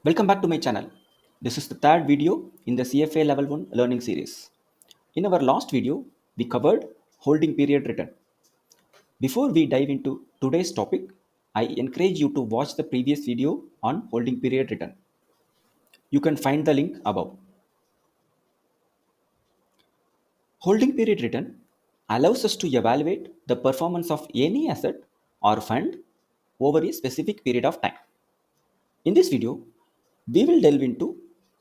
Welcome back to my channel. This is the third video in the CFA Level 1 learning series. In our last video, we covered holding period return. Before we dive into today's topic, I encourage you to watch the previous video on holding period return. You can find the link above. Holding period return allows us to evaluate the performance of any asset or fund over a specific period of time. In this video, we will delve into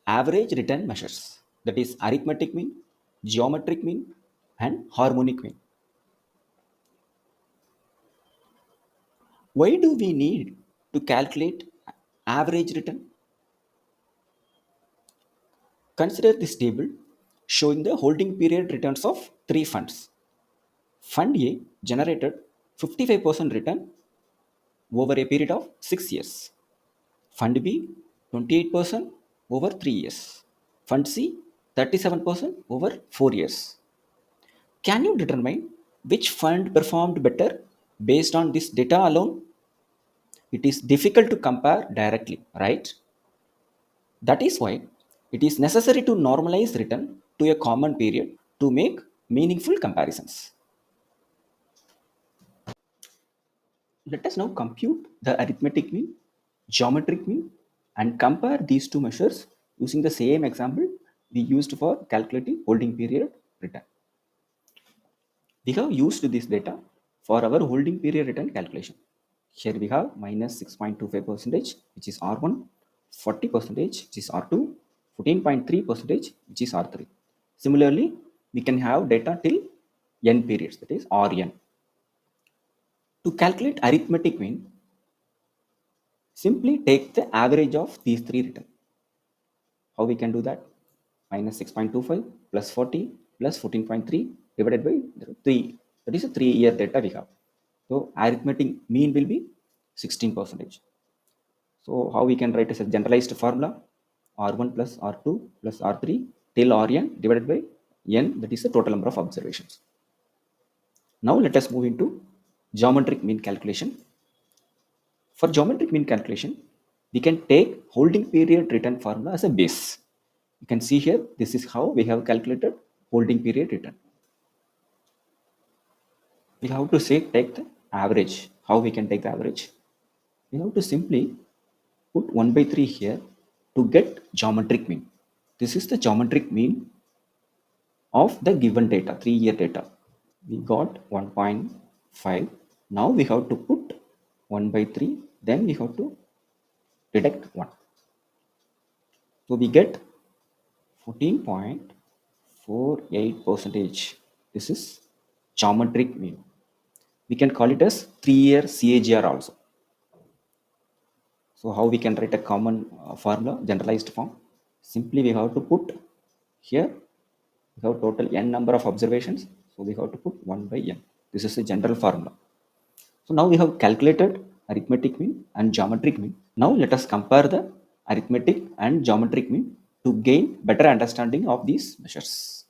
average return measures, that is arithmetic mean, geometric mean, and harmonic mean. Why do we need to calculate average return? Consider this table showing the holding period returns of three funds. Fund A generated 55% return over a period of 6 years. Fund B 28% over 3 years. Fund C 37% over 4 years. Can you determine which fund performed better based on this data alone? It is difficult to compare directly, right? That is why it is necessary to normalize return to a common period to make meaningful comparisons. Let us now compute the arithmetic mean, geometric mean, and compare these two measures using the same example we used for calculating holding period return. We have used this data for our holding period return calculation. Here we have minus 6.25 percentage, which is R1, 40 percentage, which is R2, 14.3 percentage, which is R3. Similarly, we can have data till n periods, that is Rn. To calculate arithmetic mean, simply take the average of these three return. How we can do that? Minus 6.25 plus 40 plus 14.3 divided by 3. That is a 3-year data we have. So arithmetic mean will be 16 percentage. So how we can write as a generalized formula? R1 plus R2 plus R3 till Rn divided by n, that is the total number of observations. Now let us move into geometric mean calculation. For geometric mean calculation, we can take holding period return formula as a base. You can see here, this is how we have calculated holding period return. We have to say take the average. How we can take the average? We have to simply put 1 by 3 here to get geometric mean. This is the geometric mean of the given data, 3-year data. We got 1.5. Now we have to put 1 by 3. Then we have to deduct 1. So we get 14.48 percentage. This is geometric mean. We can call it as 3-year CAGR also. So how we can write a common formula, generalized form? Simply we have to put here, we have total n number of observations. So we have to put 1 by n. This is a general formula. So now we have calculated arithmetic mean and geometric mean. Now let us compare the arithmetic and geometric mean to gain better understanding of these measures.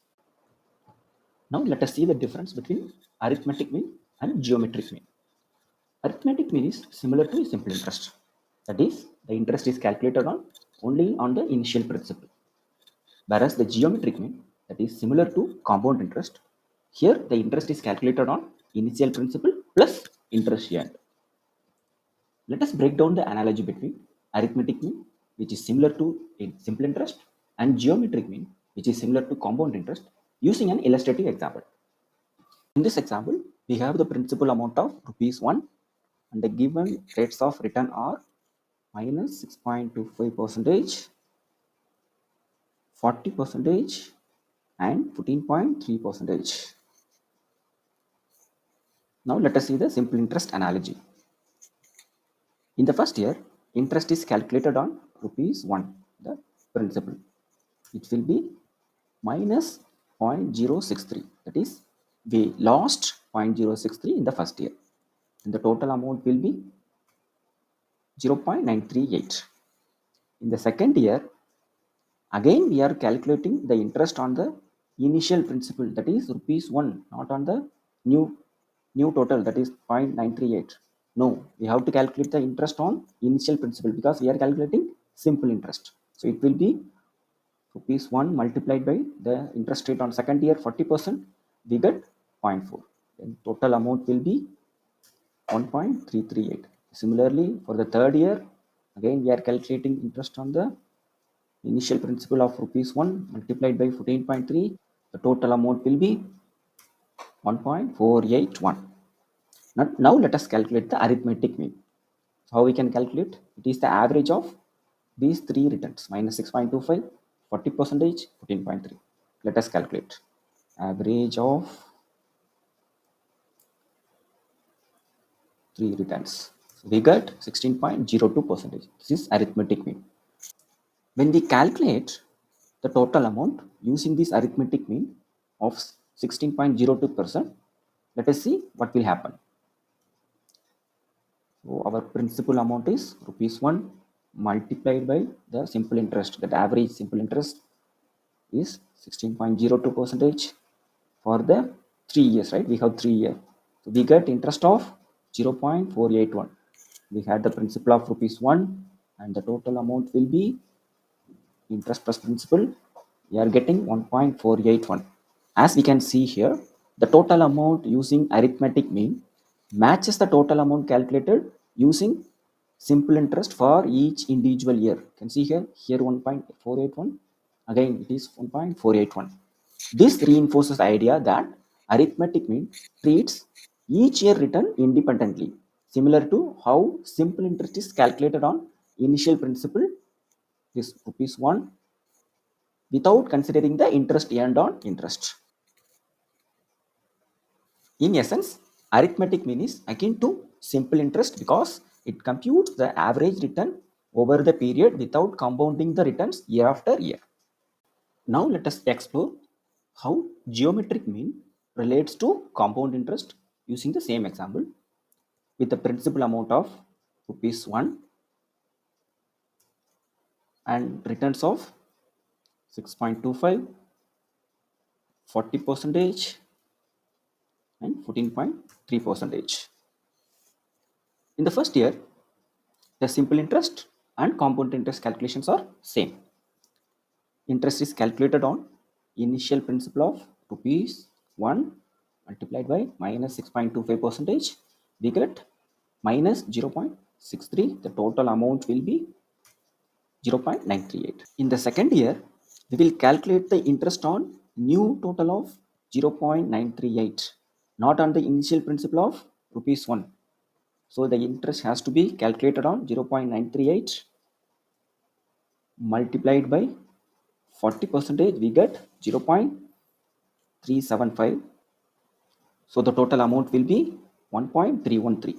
Now let us see the difference between arithmetic mean and geometric mean. Arithmetic mean is similar to simple interest. That is, the interest is calculated on only on the initial principal. Whereas the geometric mean, that is similar to compound interest. Here the interest is calculated on initial principal plus interest earned. Let us break down the analogy between arithmetic mean, which is similar to simple interest, and geometric mean, which is similar to compound interest, using an illustrative example. In this example, we have the principal amount of rupees 1 and the given rates of return are minus 6.25 percentage, 40 percentage, and 14.3 percentage. Now let us see the simple interest analogy. In the first year, interest is calculated on rupees 1, the principal. It will be minus 0.063. That is, we lost 0.063 in the first year. And the total amount will be 0.938. In the second year, again we are calculating the interest on the initial principal, that is rupees 1, not on the new total, that is 0.938. No, we have to calculate the interest on initial principal because we are calculating simple interest. So it will be rupees 1 multiplied by the interest rate on second year 40%, we get 0.4. Then total amount will be 1.338. Similarly, for the third year, again we are calculating interest on the initial principal of rupees 1 multiplied by 14.3. The total amount will be 1.481. Now let us calculate the arithmetic mean. So how we can calculate? It is the average of these three returns, minus 6.25, 40%, 14.3. Let us calculate. Average of three returns. So we get 16.02%. This is arithmetic mean. When we calculate the total amount using this arithmetic mean of 16.02%, let us see what will happen. So our principal amount is rupees 1 multiplied by the simple interest. That average simple interest is 16.02 percentage for the 3 years, right? We have 3 years. So we get interest of 0.481. We had the principal of rupees 1 and the total amount will be interest plus principal. We are getting 1.481. As we can see here, the total amount using arithmetic mean matches the total amount calculated using simple interest for each individual year. You can see here 1.481, again it is 1.481. This reinforces the idea that arithmetic mean treats each year return independently, similar to how simple interest is calculated on initial principal, this rupees 1, without considering the interest earned on interest. In essence, arithmetic mean is akin to simple interest because it computes the average return over the period without compounding the returns year after year. Now let us explore how geometric mean relates to compound interest using the same example with the principal amount of rupees 1 and returns of 6.25, 40 percentage and 14.3 percentage. In the first year, the simple interest and compound interest calculations are same. Interest is calculated on initial principal of rupees 1 multiplied by minus 6.25 percentage. We get minus 0.63. The total amount will be 0.938. In the second year, we will calculate the interest on new total of 0.938, not on the initial principal of rupees 1. So the interest has to be calculated on 0.938 multiplied by 40 percentage, we get 0.375. So the total amount will be 1.313.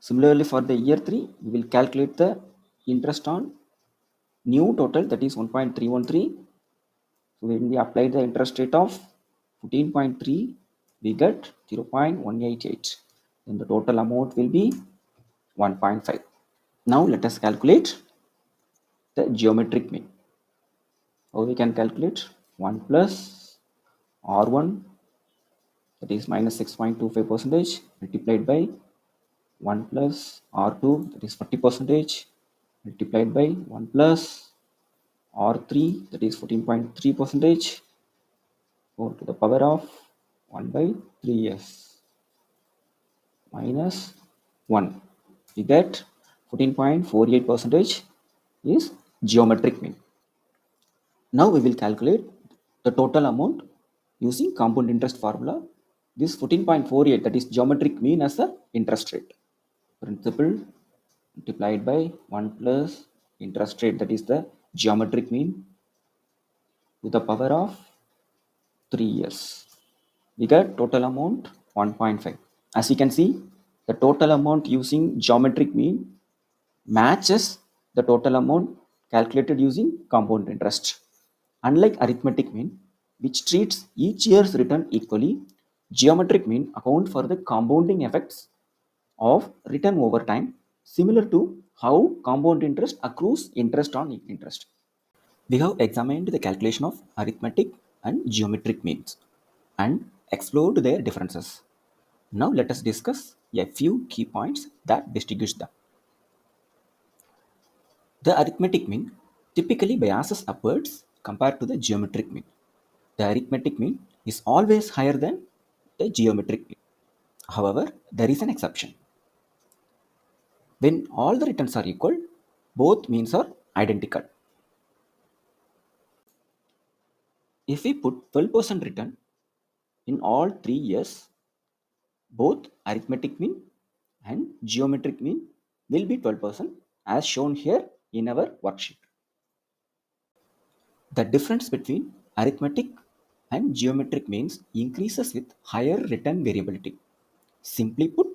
Similarly, for the year 3, we will calculate the interest on new total, that is 1.313. So when we apply the interest rate of 14.3, we get 0.188. Then the total amount will be 1.5. Now let us calculate the geometric mean. How we can calculate? 1 plus R1, that is minus 6.25 percentage, multiplied by 1 plus R2, that is 40 percentage, multiplied by 1 plus R3, that is 14.3 percentage, 4 to the power of 1 by 3s minus 1. We get 14.48 percentage is geometric mean. Now we will calculate the total amount using compound interest formula. This 14.48, that is geometric mean as the interest rate. Principal multiplied by 1 plus interest rate, that is the geometric mean, to the power of 3 years. We get total amount 1.5. As you can see, the total amount using geometric mean matches the total amount calculated using compound interest. Unlike arithmetic mean, which treats each year's return equally, geometric mean account for the compounding effects of return over time, similar to how compound interest accrues interest on interest. We have examined the calculation of arithmetic and geometric means and explored their differences. Now let us discuss a few key points that distinguish them. The arithmetic mean typically biases upwards compared to the geometric mean. The arithmetic mean is always higher than the geometric mean. However, there is an exception. When all the returns are equal, both means are identical. If we put 12% return in all 3 years, both arithmetic mean and geometric mean will be 12% as shown here in our worksheet. The difference between arithmetic and geometric means increases with higher return variability. Simply put,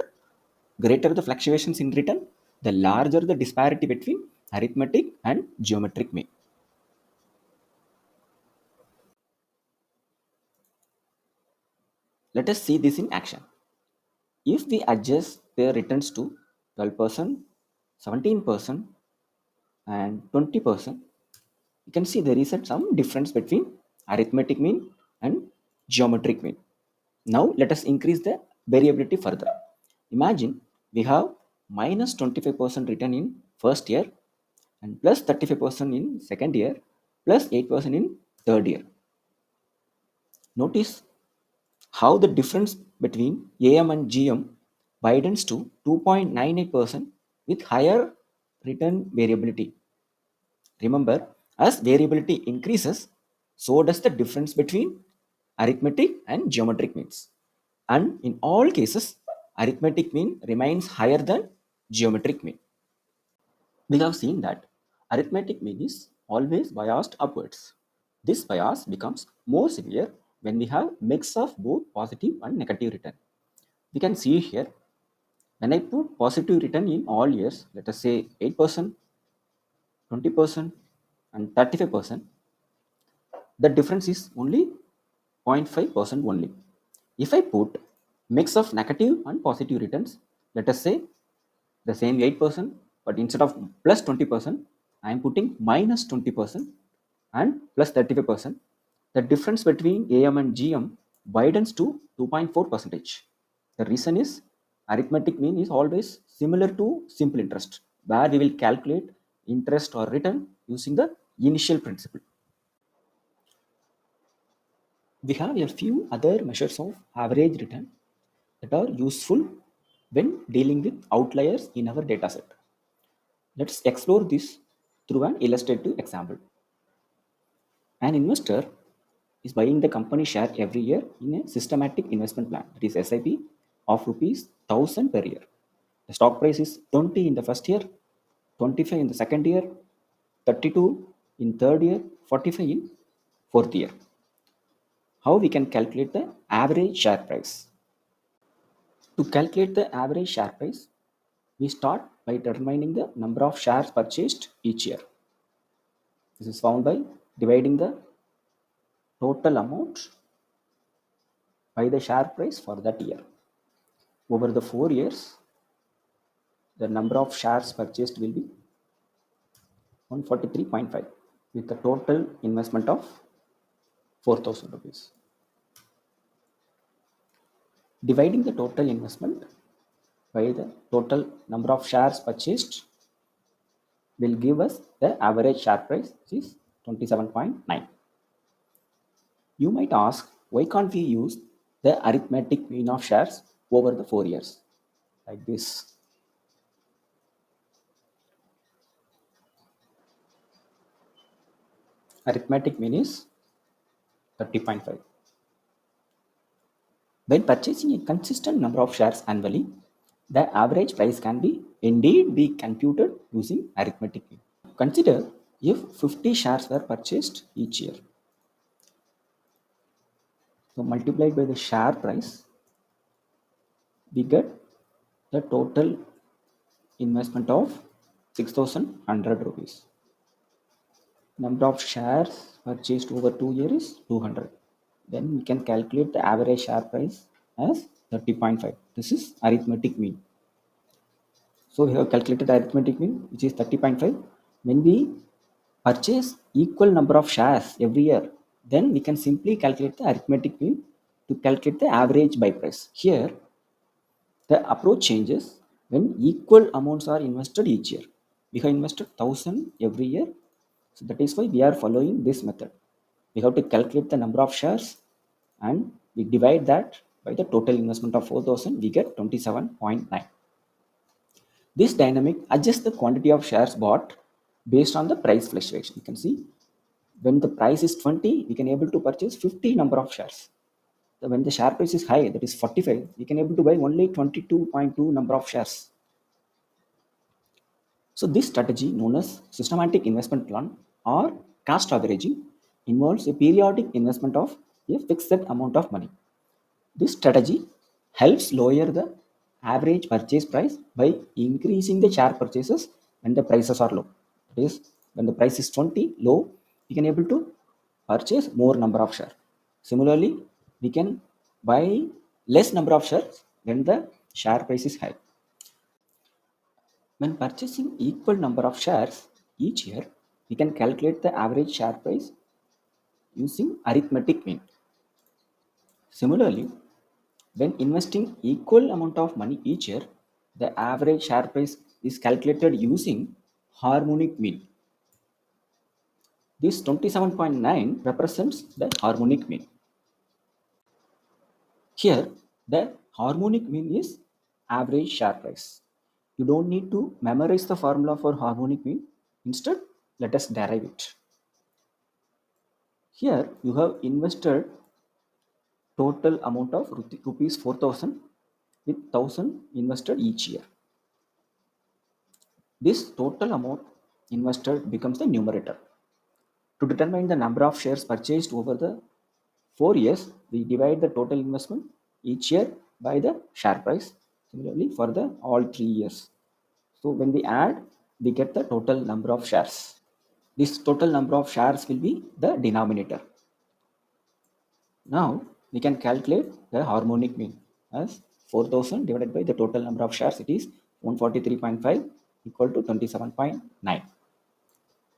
greater the fluctuations in return, the larger the disparity between arithmetic and geometric mean. Let us see this in action. If we adjust the returns to 12%, 17%, and 20%, you can see there is some difference between arithmetic mean and geometric mean. Now let us increase the variability further. Imagine we have minus 25% return in first year and plus 35% in second year plus 8% in third year. Notice how the difference between AM and GM widens to 2.98% with higher return variability. Remember, as variability increases, so does the difference between arithmetic and geometric means. And in all cases, arithmetic mean remains higher than geometric mean. We have seen that arithmetic mean is always biased upwards. This bias becomes more severe when we have mix of both positive and negative return. We can see here, when I put positive return in all years, let us say 8%, 20%, and 35%, the difference is only 0.5% only. If I put mix of negative and positive returns, let us say the same 8%, but instead of plus 20%, I am putting minus 20% and plus 35%. The difference between AM and GM widens to 2.4 percentage. The reason is arithmetic mean is always similar to simple interest, where we will calculate interest or return using the initial principle. We have a few other measures of average return that are useful when dealing with outliers in our dataset. Let's explore this through an illustrative example. An investor is buying the company share every year in a systematic investment plan, that is SIP, of rupees 1000 per year. The stock price is 20 in the first year, 25 in the second year, 32 in third year, 45 in fourth year. How we can calculate the average share price? To calculate the average share price, we start by determining the number of shares purchased each year. This is found by dividing the total amount by the share price for that year. Over the 4 years, the number of shares purchased will be 143.5 with a total investment of 4000 rupees. Dividing the total investment by the total number of shares purchased will give us the average share price, which is 27.9. You might ask, why can't we use the arithmetic mean of shares over the 4 years like this? Arithmetic mean is 30.5. When purchasing a consistent number of shares annually, the average price can be indeed be computed using arithmetic mean. Consider if 50 shares were purchased each year. So multiplied by the share price, we get the total investment of 6100 rupees. Number of shares purchased over 2 years is 200. Then we can calculate the average share price as 30.5. This is arithmetic mean. So we have calculated arithmetic mean, which is 30.5. When we purchase equal number of shares every year, then we can simply calculate the arithmetic mean to calculate the average buy price. Here, the approach changes when equal amounts are invested each year. We have invested 1000 every year. So that is why we are following this method. We have to calculate the number of shares and we divide that by the total investment of 4000, we get 27.9. This dynamic adjusts the quantity of shares bought based on the price fluctuation. You can see when the price is 20, we can able to purchase 50 number of shares. So when the share price is high, that is 45, we can able to buy only 22.2 number of shares. So this strategy known as systematic investment plan or cost averaging involves a periodic investment of a fixed amount of money. This strategy helps lower the average purchase price by increasing the share purchases when the prices are low. That is, when the price is 20 low, we can able to purchase more number of shares. Similarly, we can buy less number of shares when the share price is high. When purchasing equal number of shares each year, we can calculate the average share price using arithmetic mean. Similarly, when investing equal amount of money each year, the average share price is calculated using harmonic mean. This 27.9 represents the harmonic mean. Here, the harmonic mean is average share price. You don't need to memorize the formula for harmonic mean. Instead, let us derive it. Here, you have invested total amount of rupees 4000 with 1000 invested each year. This total amount invested becomes the numerator. To determine the number of shares purchased over the 4 years, we divide the total investment each year by the share price. Similarly, for the all 3 years. So when we add, we get the total number of shares. This total number of shares will be the denominator. Now we can calculate the harmonic mean as 4000 divided by the total number of shares. It is 143.5 equal to 27.9.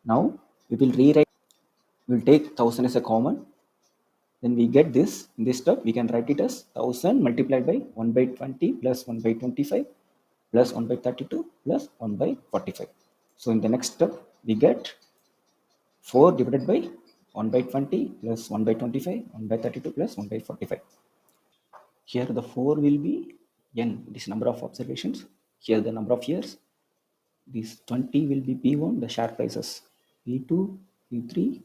Now we will rewrite. We will take 1000 as a common. Then we get this. In this step, we can write it as 1000 multiplied by 1 by 20 plus 1 by 25 plus 1 by 32 plus 1 by 45. So in the next step, we get 4 divided by 1 by 20 plus 1 by 25, 1 by 32 plus 1 by 45. Here the 4 will be n, this number of observations. Here the number of years. This 20 will be P1, the share prices. P2, P3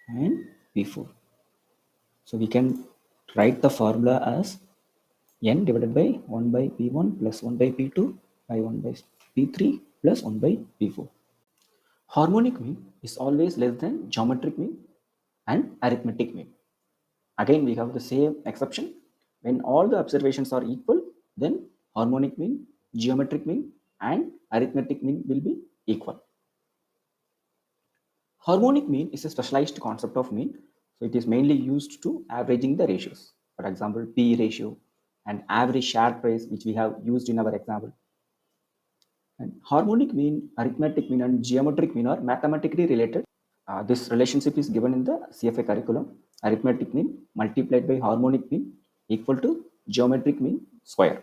and P4. So we can write the formula as n divided by 1 by P1 plus 1 by P2 by 1 by P3 plus 1 by P4. Harmonic mean is always less than geometric mean and arithmetic mean. Again, we have the same exception. When all the observations are equal, then harmonic mean, geometric mean, and arithmetic mean will be equal. Harmonic mean is a specialized concept of mean. So it is mainly used to averaging the ratios. For example, P ratio and average share price, which we have used in our example. And harmonic mean, arithmetic mean, and geometric mean are mathematically related. This relationship is given in the CFA curriculum. Arithmetic mean multiplied by harmonic mean equal to geometric mean square.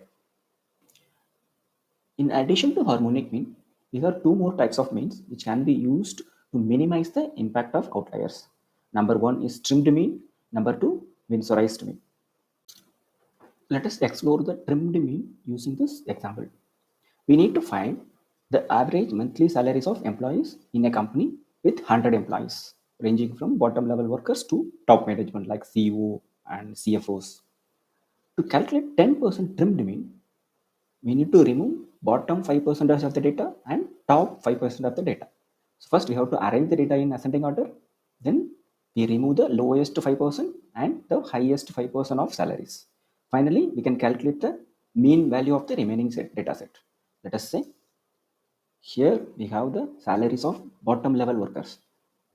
In addition to harmonic mean, we have two more types of means which can be used to minimize the impact of outliers. Number one is trimmed mean. Number two, winsorized mean. Let us explore the trimmed mean using this example. We need to find the average monthly salaries of employees in a company with 100 employees, ranging from bottom level workers to top management like CEO and CFOs. To calculate 10% trimmed mean, we need to remove bottom 5% of the data and top 5% of the data. So first we have to arrange the data in ascending order. Then we remove the lowest 5% and the highest 5% of salaries. Finally, we can calculate the mean value of the remaining data set. Let us say here we have the salaries of bottom level workers,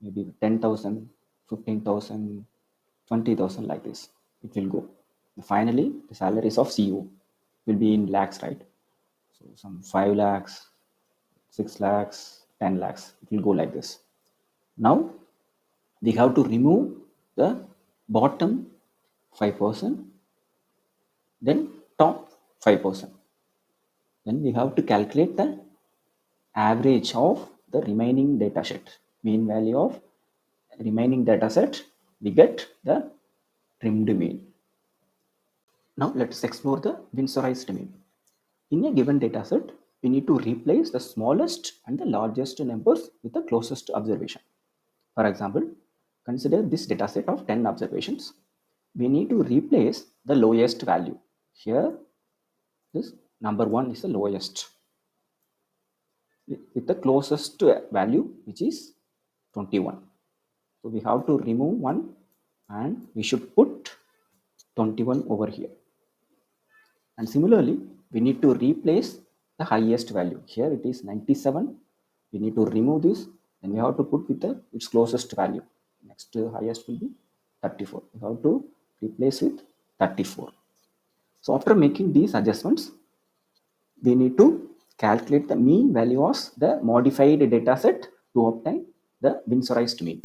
maybe 10,000, 15,000, 20,000 like this. It will go. Finally, the salaries of CEO will be in lakhs, right? So some 5 lakhs, 6 lakhs, 10 lakhs. It will go like this. Now we have to remove the bottom 5%, then top 5%. Then we have to calculate the average of the remaining data set. Mean value of remaining data set, we get the trimmed mean. Now let's explore the Winsorized mean. In a given data set, we need to replace the smallest and the largest numbers with the closest observation. For example, consider this data set of 10 observations. We need to replace the lowest value. Here, this number 1 is the lowest with the closest value, which is 21. So we have to remove 1 and we should put 21 over here. And similarly, we need to replace the highest value. Here it is 97. We need to remove this. Then we have to put with its closest value. Next highest will be 34. We have to replace with 34. So after making these adjustments, we need to calculate the mean value of the modified data set to obtain the Winsorized mean.